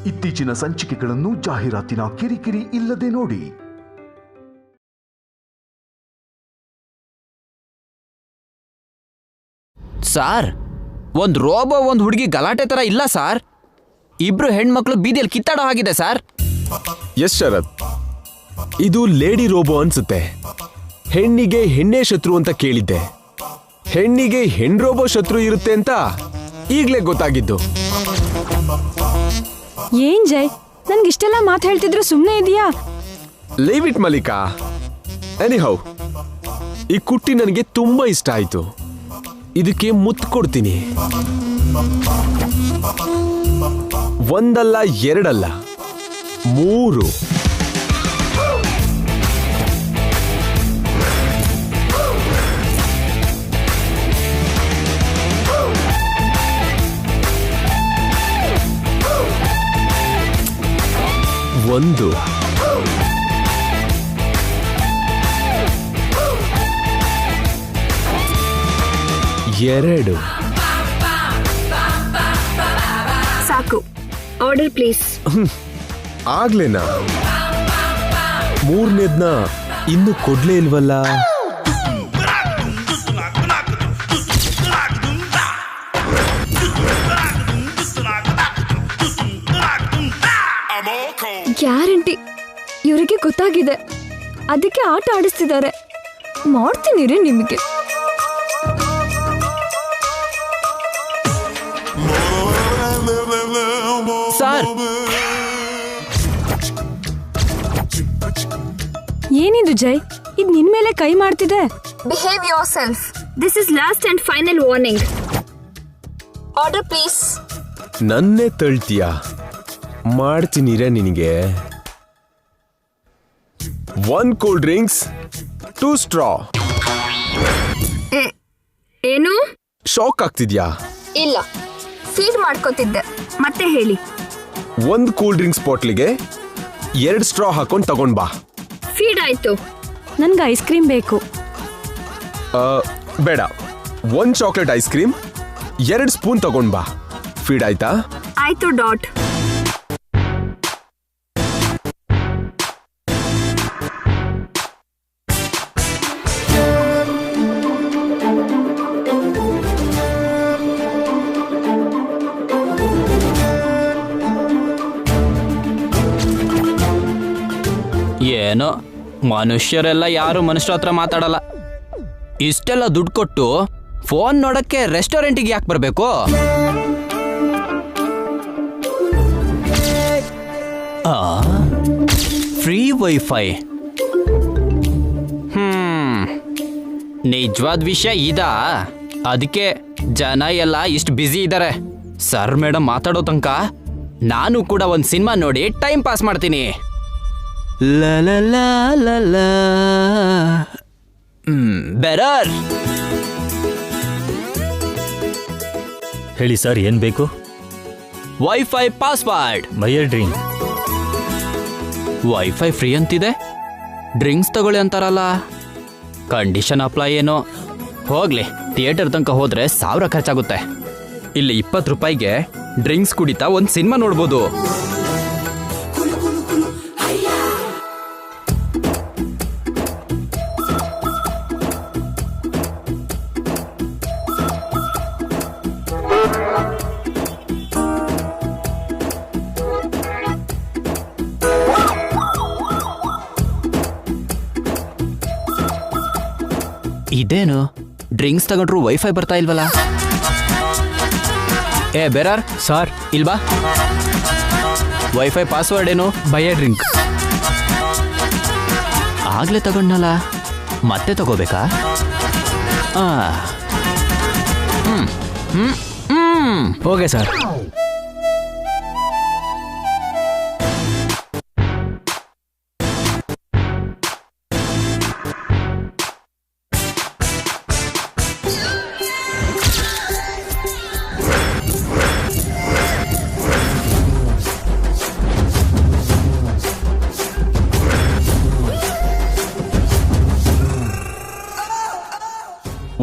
ಇತ್ತೀಚಿನ ಸಂಚಿಕೆಗಳನ್ನು ಜಾಹೀರಾತಿನ ಕಿರಿಕಿರಿ ಇಲ್ಲದೆ ನೋಡಿ. ಸಾರ್, ಒಂದು ರೋಬೋ ಒಂದು ಹುಡುಗಿ ಗಲಾಟೆ ತರ ಇಲ್ಲ ಸಾರ್. ಇಬ್ರು ಹೆಣ್ಮಕ್ಳು ಬೀದಿಯಲ್ಲಿ ಕಿತ್ತಾಡೋ ಹಾಗಿದೆ ಸಾರ್. ಎಸ್ ಶರತ್, ಇದು ಲೇಡಿ ರೋಬೋ ಅನ್ಸುತ್ತೆ. ಹೆಣ್ಣಿಗೆ ಹೆಣ್ಣೆ ಶತ್ರು ಅಂತ ಕೇಳಿದ್ದೆ. ಹೆಣ್ಣಿಗೆ ಹೆಣ್ ರೋಬೋ ಶತ್ರು ಇರುತ್ತೆ ಅಂತ ಈಗ್ಲೇ ಗೊತ್ತಾಗಿದ್ದು. ಏನ್ ಜೈ, ನನ್ಗಿಷ್ಟೆಲ್ಲ ಮಾತು ಹೇಳ್ತಿದ್ರು ಸುಮ್ಮನೆ ಇದೆಯಾ? Leave it Mallika. ಎನಿಹೌ, ಈ ಕುಟ್ಟಿ ನನಗೆ ತುಂಬಾ ಇಷ್ಟ ಆಯ್ತು. ಇದಕ್ಕೆ ಮುತ್ತು ಕೊಡ್ತೀನಿ. ಒಂದಲ್ಲ ಎರಡಲ್ಲ 3. ಒಂದು, 2. ಸಾಕು, ಆರ್ಡರ್ ಪ್ಲೀಸ್. ಆಗ್ಲೇನಾ? 3ನೇದ್ನ ಇನ್ನು ಕೊಡ್ಲೇ ಇಲ್ವಲ್ಲ? ಗ್ಯಾರಂಟಿ ಇವರಿಗೆ ಗೊತ್ತಾಗಿದೆ, ಅದಕ್ಕೆ ಆಟ ಆಡಿಸ್ತಿದ್ದಾರೆ. ಮಾಡ್ತೀನಿ ರೀ ನಿಮಗೆ. ಸಾರ್, ಏನಿದು ಜೈ, ಇದು ನಿನ್ ಮೇಲೆ ಕೈ ಮಾಡ್ತಿದೆ. Behave yourself. This is last and final warning. Order please. ನನ್ನೇ ತಳ್ತೀಯಾ? ಮಾಡ್ತೀನಿರೇ ನಿನಗೆ. 1 ಕೂಲ್ ಡ್ರಿಂಕ್ಸ್, 2 ಸ್ಟ್ರಾ. ಏನು? ಶಾಕ್ ಆಗ್ತಿದ್ಯಾ? ಇಲ್ಲ, ಫೀಡ್ ಮಾಡ್ಕೋತಿದ್ದೆ. ಮತ್ತೆ ಹೇಳಿ. 1 ಕೂಲ್ ಡ್ರಿಂಕ್ಸ್ ಬಾಟ್ಲಿಗೆ 2 ಸ್ಟ್ರಾ ಹಾಕೊಂಡು ತಗೊಂಡ್ ಬಾ. ಫೀಡ್ ಆಯ್ತು. ನನ್ಗೆ ಐಸ್ ಕ್ರೀಮ್ ಬೇಕು. ಬೇಡ, 1 ಚಾಕ್ಲೇಟ್ ಐಸ್ ಕ್ರೀಮ್ 2 ಸ್ಪೂನ್ ತಗೊಂಡ್ ಬಾ. ಫೀಡ್ ಆಯ್ತಾ? ಆಯ್ತು ಡಾಟ್. ಏನೋ ಮನುಷ್ಯರೆಲ್ಲ ಯಾರು ಮನುಷ್ಯರ ಹತ್ರ ಮಾತಾಡಲ್ಲ. ಇಷ್ಟೆಲ್ಲ ದುಡ್ಡು ಕೊಟ್ಟು ಫೋನ್ ನೋಡಕ್ಕೆ ರೆಸ್ಟೋರೆಂಟಿಗೆ ಯಾಕೆ ಬರಬೇಕು? Free wifi. ನಿಜವಾದ ವಿಷಯ ಇದಾ? ಅದಕ್ಕೆ ಜನ ಎಲ್ಲ ಇಷ್ಟು ಬ್ಯುಸಿ ಇದ್ದಾರೆ. ಸರ್ ಮೇಡಮ್ ಮಾತಾಡೋ ತನಕ ನಾನು ಕೂಡ ಒಂದು ಸಿನಿಮಾ ನೋಡಿ ಟೈಮ್ ಪಾಸ್ ಮಾಡ್ತೀನಿ. ಬೆರರ್. ಹೇಳಿ ಸರ್, ಏನ್ ಬೇಕು? Wifi password. ಮೈಯರ್ ಡ್ರಿಂಕ್. ವೈಫೈ ಫ್ರೀ ಅಂತಿದೆ, ಡ್ರಿಂಕ್ಸ್ ತಗೊಳ್ಳಿ ಅಂತಾರಲ್ಲ. ಕಂಡೀಷನ್ ಅಪ್ಲೈ ಏನೋ. ಹೋಗ್ಲಿ, ಥಿಯೇಟರ್ ತನಕ ಹೋದ್ರೆ 1000 ಖರ್ಚಾಗುತ್ತೆ. ಇಲ್ಲಿ 20 ರೂಪಾಯಿಗೆ ಡ್ರಿಂಕ್ಸ್ ಕುಡಿತಾ ಒಂದು ಸಿನಿಮಾ ನೋಡ್ಬೋದು. ಇದೇನು ಡ್ರಿಂಕ್ಸ್ ತಗೊಂಡ್ರು ವೈಫೈ ಬರ್ತಾ ಇಲ್ವಲ್ಲ? ಏ ಬೇರಾರ್ ಸಾರ್, ಇಲ್ವಾ? ವೈಫೈ ಪಾಸ್ವರ್ಡ್ ಏನು? ಮೈಯರ್ ಡ್ರಿಂಕ್. ಆಗ್ಲೇ ತಗೊಂಡ್ನಲ್ಲ, ಮತ್ತೆ ತಗೋಬೇಕಾ? Okay sir.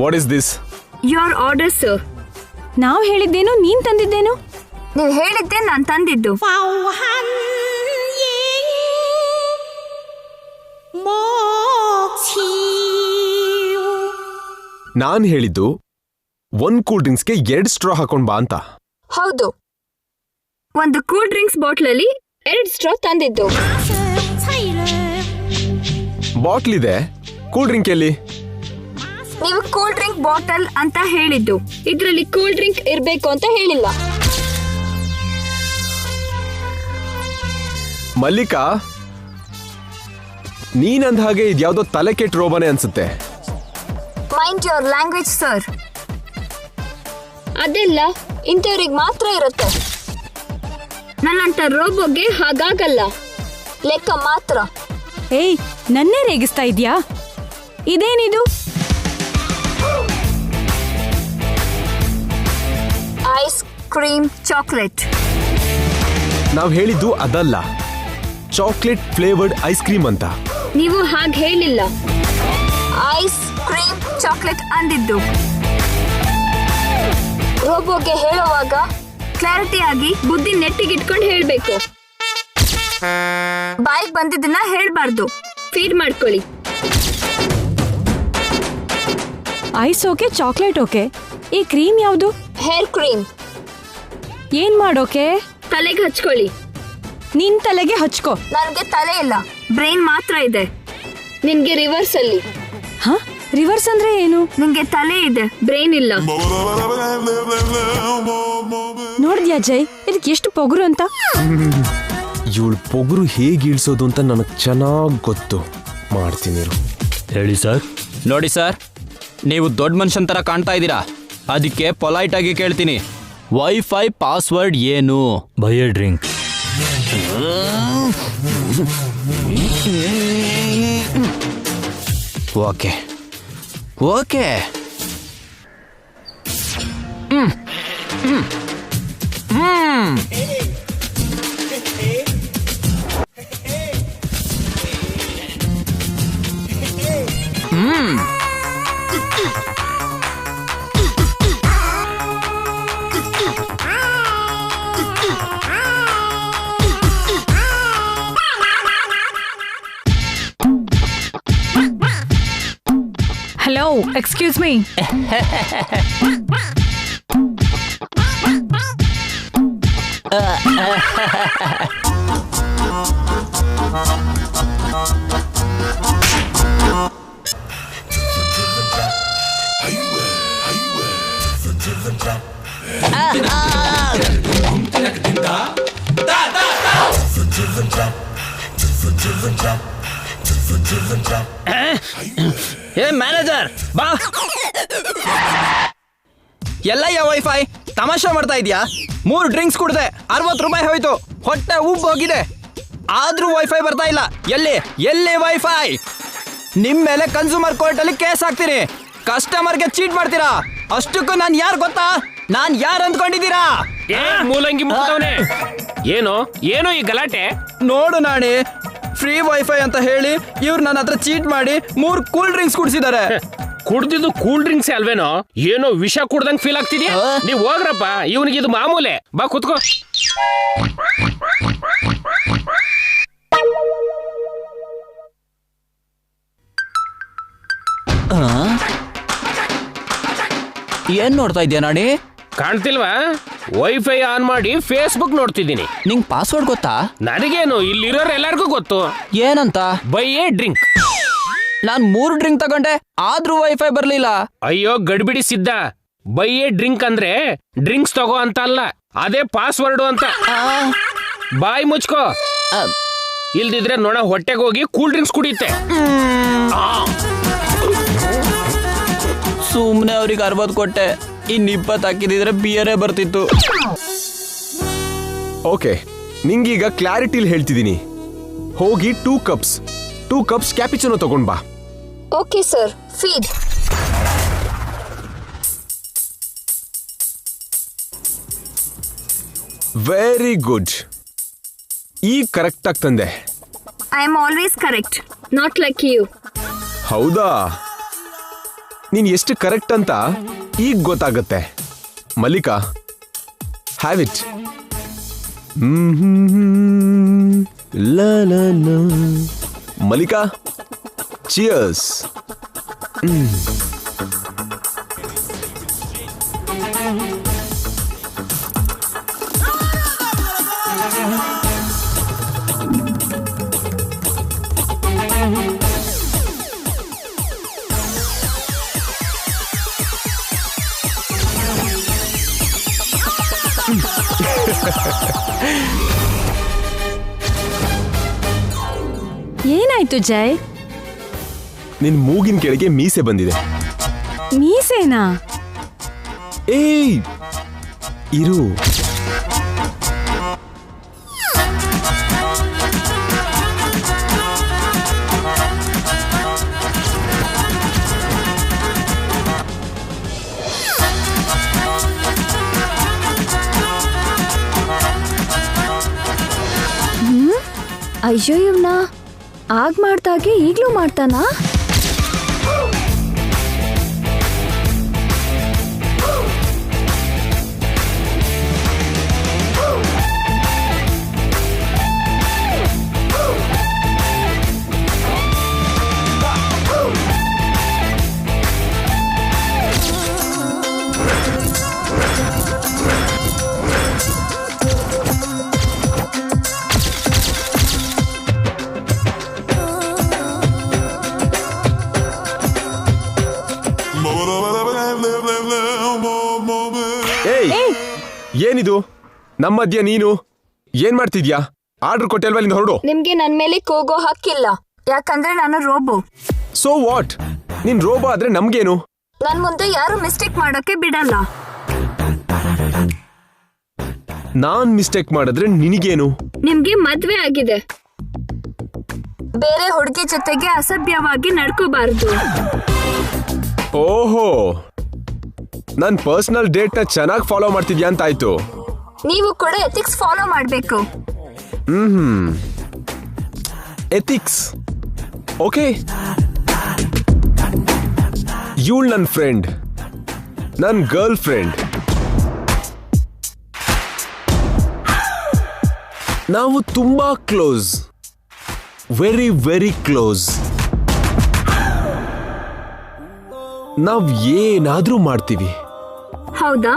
What is this? Your order sir. ನಾವು ಹೇಳಿದ್ದೇನು, ನೀನ್ ತಂದಿದ್ದೇನು? ನೀವು ಹೇಳಿದ್ದೆ ನಾನು ತಂದಿದ್ದು. ನಾನ್ ಹೇಳಿದ್ದು 1 ಕೂಲ್ ಡ್ರಿಂಕ್ಸ್ಗೆ 2 ಸ್ಟ್ರಾ ಹಾಕೊಂಡ್ ಬಾ ಅಂತ. ಹೌದು, ಒಂದು ಕೂಲ್ ಡ್ರಿಂಕ್ಸ್ ಬಾಟ್ಲಲ್ಲಿ 2 ಸ್ಟ್ರಾ ತಂದಿದ್ದು. ಬಾಟ್ಲ್ ಇದೆ, ಕೂಲ್ ಡ್ರಿಂಕ್ ಎಲ್ಲಿ? ನೀವು ಕೂಲ್ ಡ್ರಿಂಕ್ ಬಾಟಲ್ ಅಂತ ಹೇಳಿದ್ದು, ಇದ್ರಲ್ಲಿ ಕೂಲ್ ಡ್ರಿಂಕ್ ಇರ್ಬೇಕು ಅಂತ ಹೇಳಿಲ್ಲ. ಮಲ್ಲಿಕಾ, ನೀನಂದ ಹಾಗೆ ಇದ್ಯಾವುದೋ ತಲೆ ಕೆಟ್ಟ ರೋಬನೆ ಅನ್ಸುತ್ತೆ. Mind your language sir. ಅದೆಲ್ಲ ಇಂಥವ್ರಿಗೆ ಮಾತ್ರ ಇರುತ್ತೆ. ನನ್ನಂತ ರೋಬೋಗೆ ಹಾಗಾಗಲ್ಲ, ಲೆಕ್ಕ ಮಾತ್ರ. ಏಯ್, ನನ್ನೇ ರೇಗಿಸ್ತಾ ಇದ್ಯಾ? ಇದೇನಿದು? Ice cream chocolate. ನಾವ್ ಹೇಳಿದ್ದು ಅದಲ್ಲ, ಚಾಕ್ಲೇಟ್ ಫ್ಲೇವರ್ಡ್ ಐಸ್ ಕ್ರೀಮ್ ಅಂತ. ನೀವು ಹಾಗೆ ಹೇಳಿಲ್ಲ, ಐಸ್ ಕ್ರೀಮ್ ಚಾಕ್ಲೇಟ್ ಅಂದಿದ್ದು. ರೋಬೋಗೆ ಹೇಳುವಾಗ ಕ್ಲಾರಿಟಿ ಆಗಿ ಬುದ್ಧಿ ನೆಟ್ಟಿಗಿಟ್ಕೊಂಡು ಹೇಳ್ಬೇಕು. ಬಾಯಿಗೆ ಬಂದಿದ್ದನ್ನ ಹೇಳ್ಬಾರ್ದು. ಫೀಡ್ ಮಾಡ್ಕೊಳ್ಳಿ. Ice okay, chocolate okay. ಈ ಕ್ರೀಮ್ ಯಾವುದು? Hair cream. ಏನ್ ಮಾಡೋಕೆ? ತಲೆಗೆ ಹಚ್ಕೊಳ್ಳಿ. ನಿನ್ ತಲೆಗೆ ಹಚ್ಕೋ. ನನಗೆ ತಲೆ ಇಲ್ಲ, ಬ್ರೈನ್ ಮಾತ್ರ ಇದೆ. ನಿನ್ಗೆ ರಿವರ್ಸ್ ಅಲ್ಲಿ. ಹ? ರಿವರ್ಸ್ ಅಂದ್ರೆ ಏನು? ನಿಂಗೆ ತಲೆ ಇದೆ, ಬ್ರೈನ್ ಇಲ್ಲ. ನೋಡ್ದ್ಯಾ ಜೈ, ಇದಕ್ಕೆ ಎಷ್ಟು ಪೊಗರು ಅಂತ? ಇವಳು ಪೊಗರು ಹೇಗೆ ಇಳಿಸೋದು ಅಂತ ನನಗೆ ಚೆನ್ನಾಗಿ ಗೊತ್ತು. ಮಾಡ್ತೀನಿ. ಹೇಳಿ ಸರ್. ನೋಡಿ ಸರ್, ನೀವು ದೊಡ್ಡ ಮನುಷ್ಯನ ಥರ ಕಾಣ್ತಾ ಇದ್ದೀರಾ. ಅದಕ್ಕೆ ಪೊಲೈಟ್ ಆಗಿ ಕೇಳ್ತೀನಿ, ವೈಫೈ ಪಾಸ್ವರ್ಡ್ ಏನು? By A drink. Okay okay. Hello, excuse me. ಏ ಮ್ಯಾನೇಜರ್ ಬಾ. ಎಲ್ಲಯ್ಯ ವೈಫೈ? ತಮಾಷೆ ಮಾಡ್ತಾ ಇದೀಯಾ? 3 ಡ್ರಿಂಕ್ಸ್ ಕುಡ್ದೆ, 60 ರೂಪಾಯಿ ಹೋಯ್ತು. ಹೊಟ್ಟೆ ಉಬ್ಬು ಹೋಗಿದೆ, ಆದ್ರೂ ವೈಫೈ ಬರ್ತಾ ಇಲ್ಲ. ಎಲ್ಲಿ ವೈಫೈ? ನಿಮ್ ಮೇಲೆ ಕನ್ಸ್ಯೂಮರ್ ಕೋರ್ಟ್ ಅಲ್ಲಿ ಕೇಸ್ ಹಾಕ್ತೀನಿ. ಕಸ್ಟಮರ್ಗೆ ಚೀಟ್ ಮಾಡ್ತೀರಾ. ಅಷ್ಟಕ್ಕೂ ನಾನು ಯಾರು ಗೊತ್ತಾ? ನಾನ್ ಯಾರು ಅಂದ್ಕೊಂಡಿದ್ದೀರಾ? ಮೂಲಂಗಿ ಮುಗ್ದವನೇ. ಏನೋ ಈ ಗಲಾಟೆ? ನೋಡು ನಾಣಿ, ಫ್ರೀ ವೈಫೈ ಅಂತ ಹೇಳಿ ಇವ್ರು ನನ್ನ ಹತ್ರ ಚೀಟ್ ಮಾಡಿ 3 ಕೂಲ್ ಡ್ರಿಂಕ್ಸ್ ಕುಡಿಸಿದ್ದಾರೆ. ಕುಡ್ದಿದ್ದು ಕೂಲ್ ಡ್ರಿಂಕ್ಸ್ ಅಲ್ವೇನೋ? ಏನೋ ವಿಷ ಕುಡ್ದಂಗ್ ಫೀಲ್ ಆಗ್ತಿದ್ಯಾ? ನೀವ್ ಹೋಗ್ರಪ್ಪ, ಇವನಿಗೆ ಇದು ಮಾಮೂಲೆ. ಬಾ ಕುತ್ಕೋ. ಏನ್ ನೋಡ್ತಾ ಇದ್ಯಾ ನಾಣಿ? ಕಾಣ್ತಿಲ್ವಾ? ವೈಫೈ ಆನ್ ಮಾಡಿ ಫೇಸ್ಬುಕ್ ನೋಡ್ತಿದ್ದೀನಿ. ನಿಂಗ್ ಪಾಸ್ವರ್ಡ್ ಗೊತ್ತಾ? ನನಗೇನು, ಇಲ್ಲಿರೋರು ಎಲ್ಲರಿಗೂ ಗೊತ್ತು. ಏನಂತ? By A drink. Non 3 drink ತಗೊಂಡೆ, ಆದ್ರೂ ವೈಫೈ ಬರ್ಲಿಲ್ಲ. ಅಯ್ಯೋ ಗಡ್ಬಿಡಿ ಸಿದ್ಧ. ಬೈ ಎ ಡ್ರಿಂಕ್ ಅಂದ್ರೆ ಡ್ರಿಂಕ್ಸ್ ತಗೋ ಅಂತ ಅಲ್ಲ, ಅದೇ ಪಾಸ್ವರ್ಡ್ ಅಂತ. ಬಾಯ್ ಮುಚ್ಕೋ, ಇಲ್ದಿದ್ರೆ ನೋಡ ಹೊಟ್ಟೆಗೆ ಹೋಗಿ ಕೂಲ್ ಡ್ರಿಂಕ್ಸ್ ಕುಡಿಯುತ್ತೆ. ಸುಮ್ನೆ ಅವ್ರಿಗೆ 60 ಕೊಟ್ಟೆ, ಇನ್ 20 ಹಾಕಿದಿದ್ರೆ ಬಿಯರೇ ಬರ್ತಿತ್ತು. ಓಕೆ, ನಿಂಗೀಗ ಕ್ಲಾರಿಟಿಲಿ ಹೇಳ್ತಿದ್ದೀನಿ. ಹೋಗಿ 2 ಕಪ್ಸ್ ಕ್ಯಾಪಿಚಿನೋ ತಗೊಂಡ್ ಬಾ. Okay sir, feed. Very good. ಈಗ ಕರೆಕ್ಟ್ ಆಗಿ ತಂದೆ. I am always correct, not like you. ಹೌದಾ? ನೀನ್ ಎಷ್ಟು ಕರೆಕ್ಟ್ ಅಂತ ಈಗ ಗೊತ್ತಾಗತ್ತೆ. Mallika, have it. ಲಾ ಲಾ ಲಾ. ಮಲ್ಲಿಕಾ, ಚಿಯರ್ಸ್. ಏನಾಯ್ತು ಜೈ? ನಿನ್ ಮೂಗಿನ ಕೆಳಗೆ ಮೀಸೆ ಬಂದಿದೆ. ಮೀಸೇನಾ? ಏಯ್ ಇರು. ಅಯ್ಯೋ ಇವ್ನ ಆಗ್ ಮಾಡ್ದಾಗೆ ಈಗ್ಲೂ ಮಾಡ್ತಾನಾ? ಏನಿದು ನಮ್ಮ ಮಧ್ಯ? ನೀನು ಏನ್ ಮಾಡ್ತಿದ್ಯಾ? ಆರ್ಡರ್ ಕೊಟ್ಟೆ ಅಲ್ವಾ? ಇಲ್ಲಿಂದ ಹೊರಡು. ನಿಮ್ಗೆ ನನ್ ಮೇಲೆ ಕೂಗೋ ಹಕ್ಕಿಲ್ಲ, ಯಾಕಂದ್ರೆ ನಾನು ರೋಬೋ. So what? ನೀನ್ ರೋಬೋ ಆದ್ರೆ ನಮ್ಗೇನು? ನನ್ ಮುಂದೆ ಯಾರು ಮಿಸ್ಟೇಕ್ ಮಾಡೋಕೆ ಬಿಡಲ್ಲ. ನಾನ್ ಮಿಸ್ಟೇಕ್ ಮಾಡಿದ್ರೆ ನಿನಗೇನು? ನಿಮ್ಗೆ ಮದ್ವೆ ಆಗಿದೆ, ಬೇರೆ ಹುಡುಗಿ ಜೊತೆಗೆ ಅಸಭ್ಯವಾಗಿ ನಡ್ಕೋಬಾರ್ದು. ಓಹೋ, ನನ್ ಪರ್ಸನಲ್ ಡೇಟ್ ನ ಚೆನ್ನಾಗಿ ಫಾಲೋ ಮಾಡ್ತಿದ್ಯಾ ಅಂತ ಆಯ್ತು. ನೀವು ಕೂಡ ಎಥಿಕ್ಸ್ ಫಾಲೋ ಮಾಡ್ಬೇಕು. Ethics okay. ಇವಳು ನನ್ನ ಫ್ರೆಂಡ್, ನನ್ನ ಗರ್ಲ್ ಫ್ರೆಂಡ್. ನಾವು ತುಂಬಾ ಕ್ಲೋಸ್, ವೆರಿ ವೆರಿ ಕ್ಲೋಸ್. ನಾವ್ ಏನಾದ್ರೂ ಮಾಡ್ತೀವಿ. ಹೌದಾ?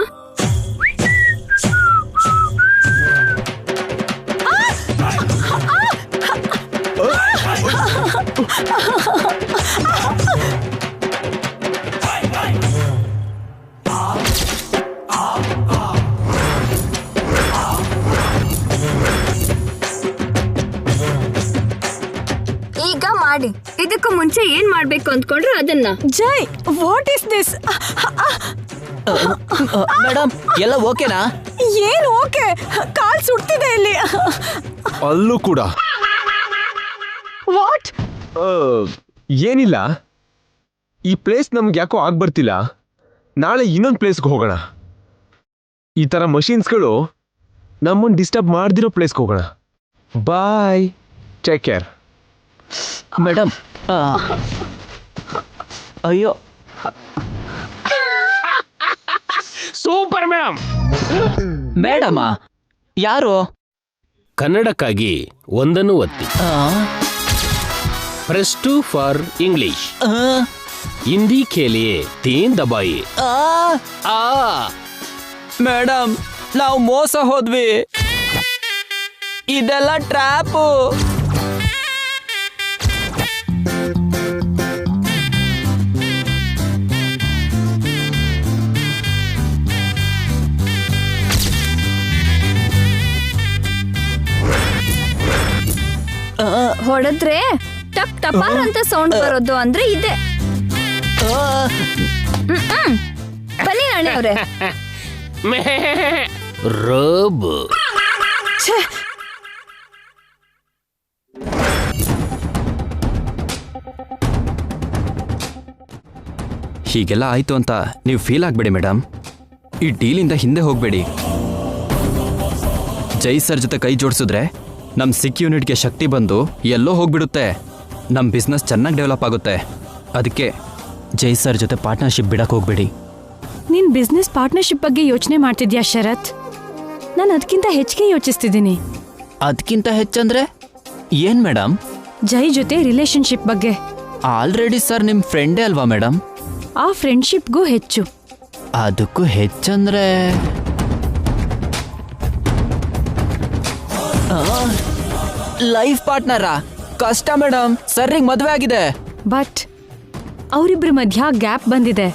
ಈಗ ಮಾಡಿ. ಇದಕ್ಕೂ ಮುಂಚೆ ಏನ್ ಮಾಡ್ಬೇಕು ಅಂದ್ಕೊಂಡ್ರೆ ಅದನ್ನ. ಜೈ, ವಾಟ್ ಇಸ್ ದಿಸ್? ಮೇಡಮ್ ಎಲ್ಲ ಓಕೆನಾ? ಏನು ಓಕೆ? ಕಾಲ್ ಸುಡ್ತಿದೆ ಇಲ್ಲಿ. ಅಲ್ಲೂ ಕೂಡ ವಾಟ್? ಏನಿಲ್ಲ, ಈ ಪ್ಲೇಸ್ ನಮ್ಗೆ ಯಾಕೋ ಆಗ್ಬರ್ತಿಲ್ಲ. ನಾಳೆ ಇನ್ನೊಂದು ಪ್ಲೇಸ್ಗೆ ಹೋಗೋಣ. ಈ ತರ ಮಷೀನ್ಸ್ಗಳು ನಮ್ಮನ್ನು ಡಿಸ್ಟರ್ಬ್ ಮಾಡ್ದಿರೋ ಪ್ಲೇಸ್ಗೆ ಹೋಗೋಣ. ಬಾಯ್, ಟೇಕ್ ಕೇರ್. ಮೇಡಮ್ ಅಯ್ಯೋ, ಸೂಪರ್ ಮ್ಯಾಮ್. ಮೇಡಮ ಯಾರು? ಕನ್ನಡಕ್ಕಾಗಿ ಒಂದನ್ನು ಒತ್ತಿ. Press 2 for English. हिंदी के लिए 3 दबाइए. ಮೇಡಮ್ ನಾವು ಮೋಸ ಹೋದ್ವಿ, ಇದೆಲ್ಲ ಟ್ರ್ಯಾಪು. ಹೊಡೆದ್ರೆ ಟಪ್ ಟಪಾರ್ ಅಂತ ಸೌಂಡ್ ಬರೋದು ಅಂದ್ರೆ ಇದೆ. ಬನ್ನಿ ನಾಣೆ ಅವ್ರೆ. ರೋಬ್ ಹೀಗೆಲ್ಲ ಆಯ್ತು ಅಂತ ನೀವು ಫೀಲ್ ಆಗ್ಬೇಡಿ ಮೇಡಮ್. ಈ ಡೀಲಿಂದ ಹಿಂದೆ ಹೋಗ್ಬೇಡಿ. ಜೈ ಸರ್ ಜೊತೆ ಕೈ ಜೋಡಿಸಿದ್ರೆ ನಮ್ಮ ಸಿಕ್ ಯೂನಿಟ್ಗೆ ಶಕ್ತಿ ಬಂದು ಎಲ್ಲೋ ಹೋಗ್ಬಿಡುತ್ತೆ. ನಮ್ಮ ಬಿಸ್ನೆಸ್ ಚೆನ್ನಾಗಿ ಡೆವಲಪ್ ಆಗುತ್ತೆ. ಅದಕ್ಕೆ ಜೈ ಸರ್ ಜೊತೆ ಪಾರ್ಟ್ನರ್ಶಿಪ್ ಬಿಡಕ್ಕೆ ಹೋಗ್ಬೇಡಿ. ನೀನ್ ಬಿಸ್ನೆಸ್ ಪಾರ್ಟ್ನರ್ಶಿಪ್ ಬಗ್ಗೆ ಯೋಚನೆ ಮಾಡ್ತಿದ್ಯಾ ಶರತ್? ನಾನು ಅದಕ್ಕಿಂತ ಹೆಚ್ಚಿಗೆ ಯೋಚಿಸ್ತಿದ್ದೀನಿ. ಅದಕ್ಕಿಂತ ಹೆಚ್ಚಂದ್ರೆ ಏನ್ ಮೇಡಮ್? ಜೈ ಜೊತೆ ರಿಲೇಶನ್ಶಿಪ್ ಬಗ್ಗೆ. ಆಲ್ರೆಡಿ ಸರ್ ನಿಮ್ ಫ್ರೆಂಡೇ ಅಲ್ವಾ ಮೇಡಮ್? ಆ ಫ್ರೆಂಡ್ಶಿಪ್ಗೂ ಹೆಚ್ಚು. ಅದಕ್ಕೂ ಹೆಚ್ಚಂದ್ರೆ ಲೈಫ್ ಪಾರ್ಟ್ನರಾ? ಕಷ್ಟ ಮೇಡಮ್, ಸರ್ರಿಗೆ ಮದ್ವೆ ಆಗಿದೆ. ಬಟ್ ಅವರಿಬ್ಬರ ಮಧ್ಯ ಗ್ಯಾಪ್ ಬಂದಿದೆ.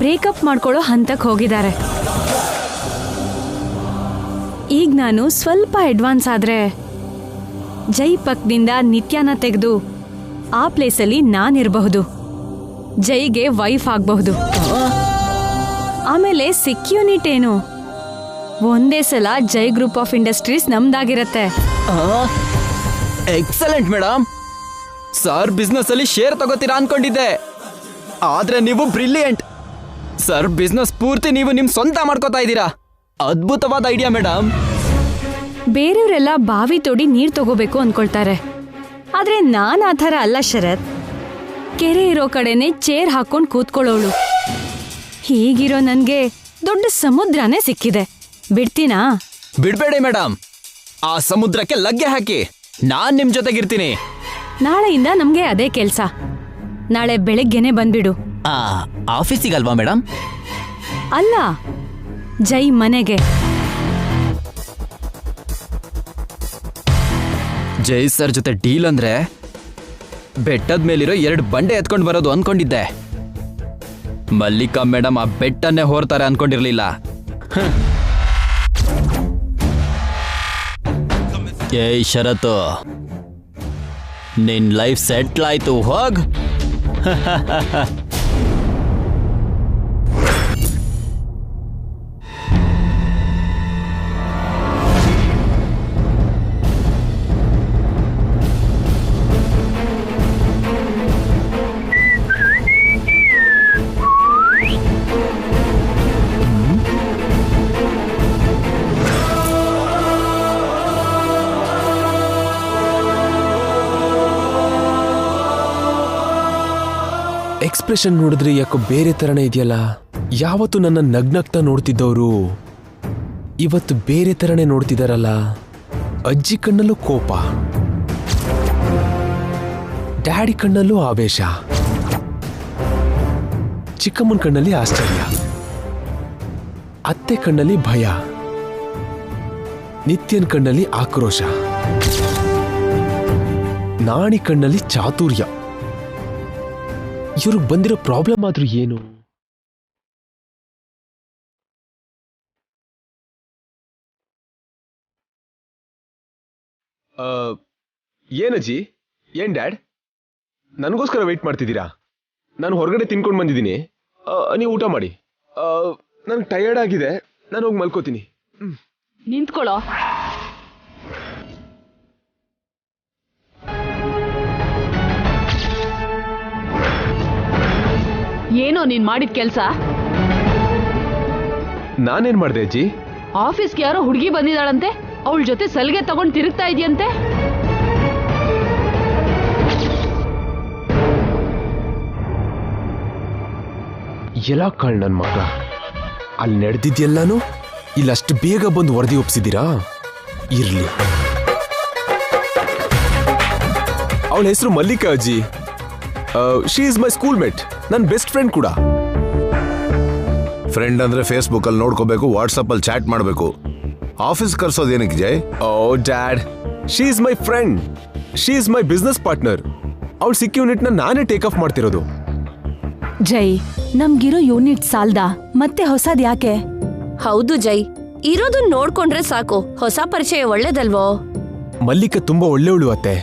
ಬ್ರೇಕಪ್ ಮಾಡ್ಕೊಳ್ಳೋ ಹಂತಕ್ಕೆ ಹೋಗಿದ್ದಾರೆ. ಈಗ ನಾನು ಸ್ವಲ್ಪ ಅಡ್ವಾನ್ಸ್ ಆದ್ರೆ ಜೈ ಪಕ್ಕದಿಂದ ನಿತ್ಯನ ತೆಗೆದು ಆ ಪ್ಲೇಸಲ್ಲಿ ನಾನಿರಬಹುದು. ಜೈಗೆ ವೈಫ್ ಆಗಬಹುದು. ಆಮೇಲೆ ಸೆಕ್ಯೂರಿಟಿ ಏನು, ಒಂದೇ ಸಲ ಜೈ ಗ್ರೂಪ್ ಆಫ್ ಇಂಡಸ್ಟ್ರೀಸ್ ನಮ್ದಾಗಿರತ್ತೆ. Excellent madam. ಸರ್ ಬಿಸ್ನೆಸ್ ಅಲ್ಲಿ ಶೇರ್ ತಗೋತೀರಾ ಅನ್ಕೊಂಡಿದ್ದೆ, ಆದ್ರೆ ನೀವು ಬ್ರಿಲಿಯಂಟ್. ಸರ್ ಬಿಸ್ನೆಸ್ ಪೂರ್ತಿ ನೀವು ನಿಮ್ ಸ್ವಂತ ಮಾಡ್ಕೋತಾ ಇದ್ದೀರಾ. ಅದ್ಭುತವಾದ ಐಡಿಯಾ ಮೇಡಮ್. ಬೇರೆಯವರೆಲ್ಲ ಬಾವಿ ತೋಡಿ ನೀರ್ ತಗೋಬೇಕು ಅನ್ಕೊಳ್ತಾರೆ, ಆದ್ರೆ ನಾನ್ ಆ ಥರ ಅಲ್ಲ ಶರತ್. ಕೆರೆ ಇರೋ ಕಡೆನೆ ಚೇರ್ ಹಾಕೊಂಡ್ ಕೂತ್ಕೊಳ್ಳೋಳು. ಹೀಗಿರೋ ನನ್ಗೆ ದೊಡ್ಡ ಸಮುದ್ರನೇ ಸಿಕ್ಕಿದೆ. ಬಿಡ್ತೀನಾ? ಬಿಡ್ಬೇಡಿ ಮೇಡಮ್, ಆ ಸಮುದ್ರಕ್ಕೆ ಲಗ್ಗೆ ಹಾಕಿ. ನಾನ್ ನಿಮ್ ಜೊತೆಗಿರ್ತೀನಿ. ನಾಳೆಯಿಂದ ನಮ್ಗೆ ಅದೇ ಕೆಲ್ಸ. ನಾಳೆ ಬೆಳಗ್ಗೆನೆ ಬಂದ್ಬಿಡು. ಆಫೀಸಿಗಲ್ವಾ ಮೇಡಮ್? ಅಲ್ಲ, ಜೈ ಮನೆಗೆ. ಜೈ ಸರ್ ಜೊತೆ ಡೀಲ್ ಅಂದ್ರೆ ಬೆಟ್ಟದ ಮೇಲಿರೋ 2 ಬಂಡೆ ಎತ್ಕೊಂಡು ಬರೋದು ಅನ್ಕೊಂಡಿದ್ದೆ. ಮಲ್ಲಿಕಾ ಮೇಡಮ್ ಆ ಬೆಟ್ಟನ್ನೇ ಹೋರ್ತಾರೆ ಅನ್ಕೊಂಡಿರ್ಲಿಲ್ಲ. ಏಯ್ ಶರತ್ತು, ನಿನ್ ಲೈಫ್ ಸೆಟ್ಲ್ ಆಯ್ತು, ಹೋಗ್. ಎಕ್ಸ್ಪ್ರೆಷನ್ ನೋಡಿದ್ರೆ ಯಾಕೋ ಬೇರೆ ತರನೇ ಇದೆಯಲ್ಲ. ಯಾವತ್ತು ನನ್ನ ನಗ್ನಗ್ತಾ ನೋಡ್ತಿದ್ದವರು ಇವತ್ತು ಬೇರೆ ತರನೇ ನೋಡ್ತಿದಾರಲ್ಲ. ಅಜ್ಜಿ ಕಣ್ಣಲ್ಲೂ ಕೋಪ, ಡ್ಯಾಡಿ ಕಣ್ಣಲ್ಲೂ ಆವೇಶ, ಚಿಕ್ಕಮ್ಮನ ಕಣ್ಣಲ್ಲಿ ಆಶ್ಚರ್ಯ, ಅತ್ತೆ ಕಣ್ಣಲ್ಲಿ ಭಯ, ನಿತ್ಯನ್ ಕಣ್ಣಲ್ಲಿ ಆಕ್ರೋಶ, ನಾಣಿ ಕಣ್ಣಲ್ಲಿ ಚಾತುರ್ಯ. ಇವ್ರಿಗೆ ಬಂದಿರೋ ಪ್ರಾಬ್ಲಮ್ ಆದ್ರೂ ಏನು? ಏನಜ್ಜಿ, ಏನ್ ಡ್ಯಾಡ್, ನನಗೋಸ್ಕರ ವೆಯ್ಟ್ ಮಾಡ್ತಿದ್ದೀರಾ? ನಾನು ಹೊರಗಡೆ ತಿನ್ಕೊಂಡು ಬಂದಿದ್ದೀನಿ, ನೀವು ಊಟ ಮಾಡಿ. ನನಗೆ ಟಯರ್ಡ್ ಆಗಿದೆ, ನಾನು ಹೋಗಿ ಮಲ್ಕೋತೀನಿ. ನಿಂತ್ಕೊಳ್ಳೋ. ಏನೋ ನೀನ್ ಮಾಡಿದ ಕೆಲ್ಸ? ನಾನೇನ್ ಮಾಡ್ದೆ ಅಜ್ಜಿ? ಆಫೀಸ್ಗೆ ಯಾರೋ ಹುಡುಗಿ ಬಂದಿದ್ದಾಳಂತೆ, ಅವಳ ಜೊತೆ ಸಲಿಗೆ ತಗೊಂಡ್ ತಿರುಗ್ತಾ ಇದೆಯಂತೆ. ಎಲ್ಲ ಕಾಳ್ ನನ್ ಮಗ. ಅಲ್ಲಿ ನಡೆದಿದ್ಯೆಲ್ಲಾನು ಇಲ್ಲಷ್ಟು ಬೇಗ ಬಂದು ವರದಿ ಒಪ್ಸಿದ್ದೀರಾ? ಇರ್ಲಿ. ಅವಳ ಹೆಸರು ಮಲ್ಲಿಕಾ ಅಜ್ಜಿ. She is my schoolmate, ನನ್ನ ಬೆಸ್ಟ್ ಫ್ರೆಂಡ್ ಕೂಡ. ಫ್ರೆಂಡ್ ಅಂದ್ರೆ ಫೇಸ್ಬುಕ್ ಅಲ್ಲಿ ನೋಡ್ಕೋಬೇಕು, ವಾಟ್ಸಪ್ ಅಲ್ಲಿ ಚಾಟ್ ಮಾಡಬೇಕು. ಆಫೀಸ್ ಕರ್ಸೋದೇನಕ್ಕೆ Jai? Oh dad, she is my friend, she is my business partner. ಅವಳು ಸಿಕ್ಕ ಯೂನಿಟ್ ನಾನೇ ಟೇಕ್ ಆಫ್ ಮಾಡ್ತಿರೋದು. ಜೈ, ನಮ್ಗಿರೋ ಯೂನಿಟ್ ಸಾಲ್ದ, ಮತ್ತೆ ಹೊಸದ್ ಯಾಕೆ? ಹೌದು ಜೈ, ಇರೋದನ್ನ ನೋಡ್ಕೊಂಡ್ರೆ ಸಾಕು. ಹೊಸ ಪರಿಚಯ ಒಳ್ಳೇದಲ್ವೋ? ಮಲ್ಲಿಕಾ ತುಂಬಾ ಒಳ್ಳೆಯವಳು ಅತ್ತೆ.